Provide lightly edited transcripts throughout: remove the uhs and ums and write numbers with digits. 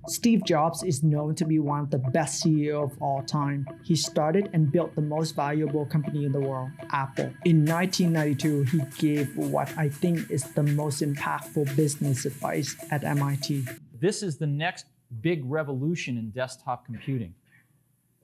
Steve Jobs is known to be one of the best CEOs of all time. He started and built the most valuable company in the world, Apple. In 1992, he gave what I think is the most impactful business advice at MIT. This is the next big revolution in desktop computing,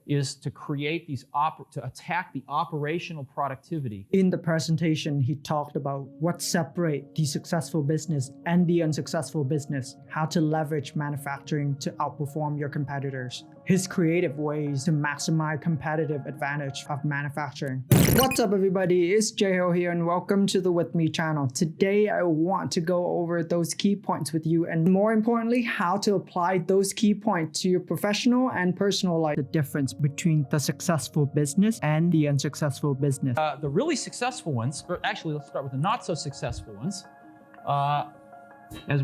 is to create these, to attack the operational productivity. In the presentation, he talked about what separates the successful business and the unsuccessful business, how to leverage manufacturing to outperform your competitors, his creative ways to maximize competitive advantage of manufacturing. What's up everybody, it's Jeho here and welcome to the With Me channel. Today I want to go over those key points with you and more importantly, how to apply those key points to your professional and personal life. The difference between the successful business and the unsuccessful business. The really successful ones, or actually let's start with the not so successful ones. As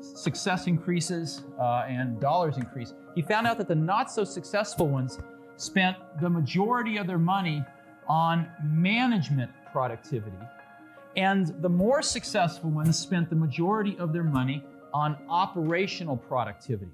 success increases and dollars increase, he found out that the not so successful ones spent the majority of their money on management productivity, and the more successful ones spent the majority of their money on operational productivity.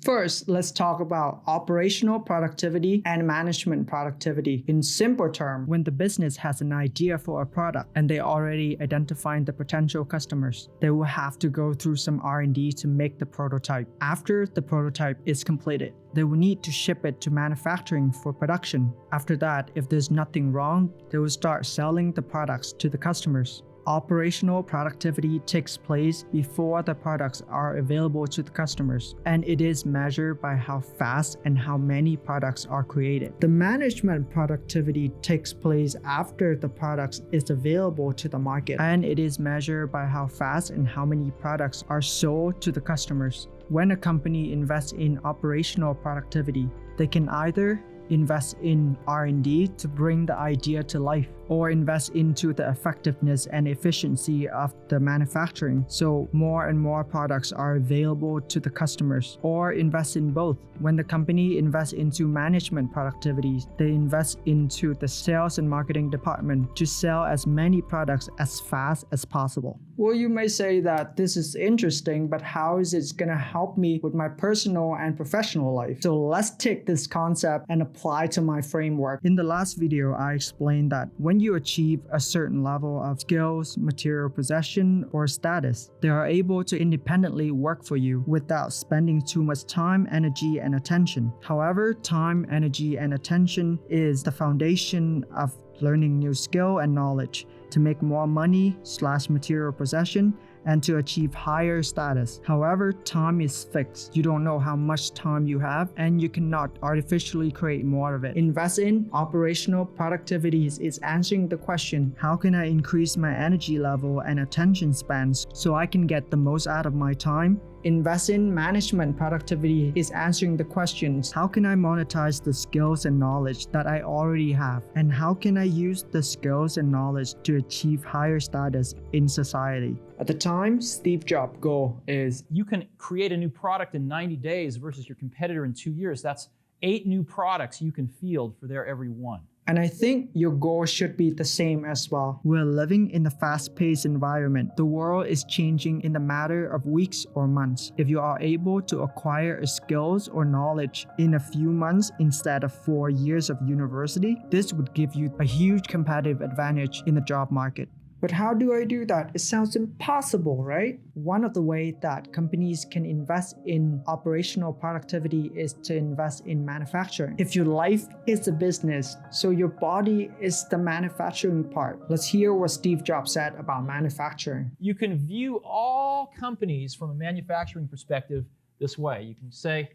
First, let's talk about operational productivity and management productivity. In simple terms, when the business has an idea for a product and they already identified the potential customers, they will have to go through some R&D to make the prototype. After the prototype is completed, they will need to ship it to manufacturing for production. After that, if there's nothing wrong, they will start selling the products to the customers. Operational productivity takes place before the products are available to the customers, and it is measured by how fast and how many products are created. The management productivity takes place after the products is available to the market, and it is measured by how fast and how many products are sold to the customers. When a company invests in operational productivity, they can either invest in R&D to bring the idea to life, or invest into the effectiveness and efficiency of the manufacturing so more and more products are available to the customers, or invest in both. When the company invests into management productivity, they invest into the sales and marketing department to sell as many products as fast as possible. Well, you may say that this is interesting, but how is it going to help me with my personal and professional life? So let's take this concept and apply to my framework. In the last video, I explained that when you achieve a certain level of skills, material possession, or status, they are able to independently work for you without spending too much time, energy, and attention. However, time, energy, and attention is the foundation of learning new skill and knowledge to make more money / material possession and to achieve higher status. However, time is fixed. You don't know how much time you have and you cannot artificially create more of it. Invest in operational productivity is answering the question, how can I increase my energy level and attention spans so I can get the most out of my time? Invest in management productivity is answering the questions, how can I monetize the skills and knowledge that I already have? And how can I use the skills and knowledge to achieve higher status in society? At the time, Steve Jobs' goal is, you can create a new product in 90 days versus your competitor in 2 years. That's 8 new products you can field for their every one. And I think your goal should be the same as well. We're living in a fast-paced environment. The world is changing in the matter of weeks or months. If you are able to acquire skills or knowledge in a few months instead of 4 years of university, this would give you a huge competitive advantage in the job market. But how do I do that? It sounds impossible, right? One of the ways that companies can invest in operational productivity is to invest in manufacturing. If your life is a business, so your body is the manufacturing part. Let's hear what Steve Jobs said about manufacturing. You can view all companies from a manufacturing perspective this way. You can say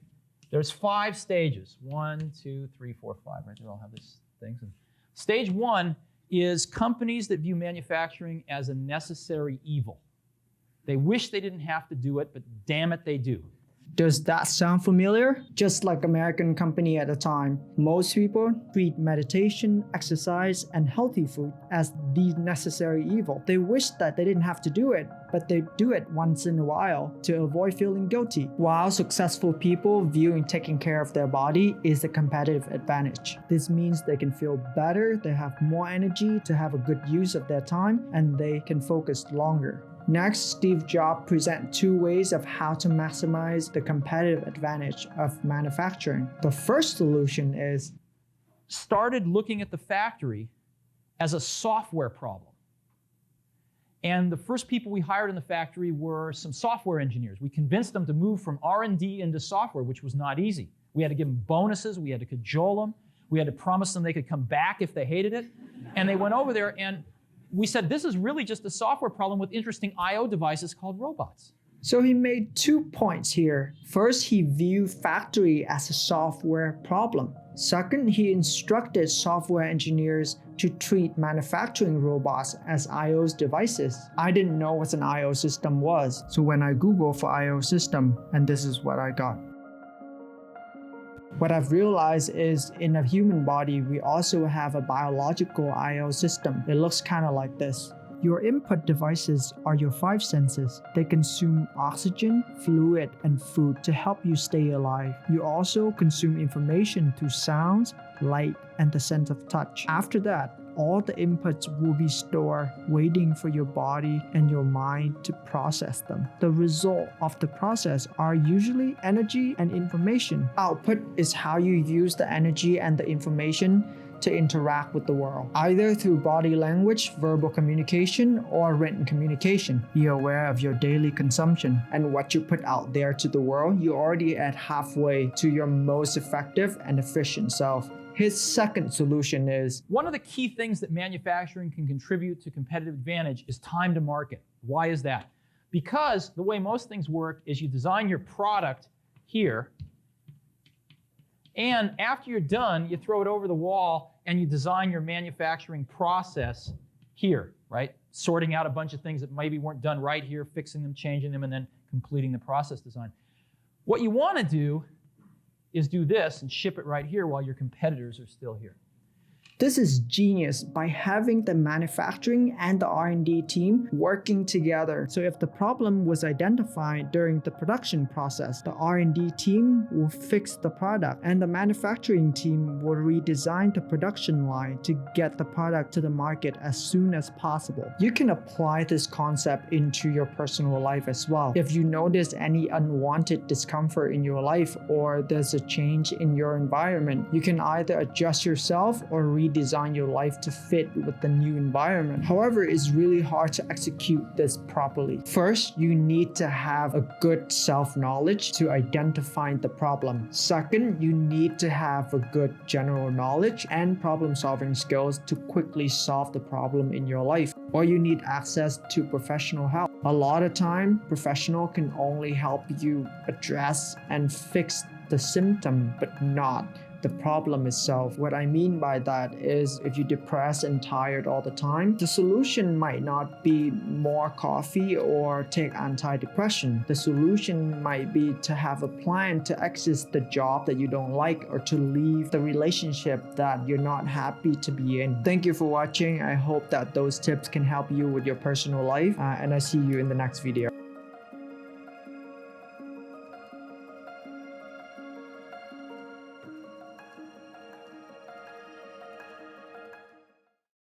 there's 5 stages. 1, 2, 3, 4, 5, right? They all have these things. And stage 1 is companies that view manufacturing as a necessary evil. They wish they didn't have to do it, but damn it, they do. Does that sound familiar? Just like American company at the time, most people treat meditation, exercise, and healthy food as the necessary evil. They wish that they didn't have to do it, but they do it once in a while to avoid feeling guilty. While successful people viewing taking care of their body is a competitive advantage. This means they can feel better, they have more energy to have a good use of their time, and they can focus longer. Next, Steve Jobs presents 2 ways of how to maximize the competitive advantage of manufacturing. The first solution is started looking at the factory as a software problem. And the first people we hired in the factory were some software engineers. We convinced them to move from R&D into software, which was not easy. We had to give them bonuses, we had to cajole them, we had to promise them they could come back if they hated it. And they went over there and we said, this is really just a software problem with interesting I/O devices called robots. So he made 2 points here. First, he viewed factory as a software problem. Second, he instructed software engineers to treat manufacturing robots as I/O devices. I didn't know what an I/O system was, so when I Googled for I/O system, and this is what I got. What I've realized is in a human body, we also have a biological I/O system. It looks kind of like this. Your input devices are your 5 senses. They consume oxygen, fluid, and food to help you stay alive. You also consume information through sounds, light, and the sense of touch. After that, all the inputs will be stored, waiting for your body and your mind to process them. The result of the process are usually energy and information. Output is how you use the energy and the information to interact with the world, either through body language, verbal communication, or written communication. Be aware of your daily consumption and what you put out there to the world. You're already at halfway to your most effective and efficient self. His second solution is, one of the key things that manufacturing can contribute to competitive advantage is time to market. Why is that? Because the way most things work is you design your product here, and after you're done, you throw it over the wall and you design your manufacturing process here, right? Sorting out a bunch of things that maybe weren't done right here, fixing them, changing them, and then completing the process design. What you want to do is do this and ship it right here while your competitors are still here. this is genius by having the manufacturing and the R&D team working together. So if the problem was identified during the production process, the R&D team will fix the product and the manufacturing team will redesign the production line to get the product to the market as soon as possible. You can apply this concept into your personal life as well. If you notice any unwanted discomfort in your life or there's a change in your environment, you can either adjust yourself or redesign your life to fit with the new environment. However, it's really hard to execute this properly. First, you need to have a good self-knowledge to identify the problem. Second, you need to have a good general knowledge and problem-solving skills to quickly solve the problem in your life. Or you need access to professional help. A lot of time, professional can only help you address and fix the symptom, but not the problem itself. What I mean by that is if you're depressed and tired all the time, the solution might not be more coffee or take antidepressant. The solution might be to have a plan to exit the job that you don't like or to leave the relationship that you're not happy to be in. Thank you for watching. I hope that those tips can help you with your personal life and I see you in the next video.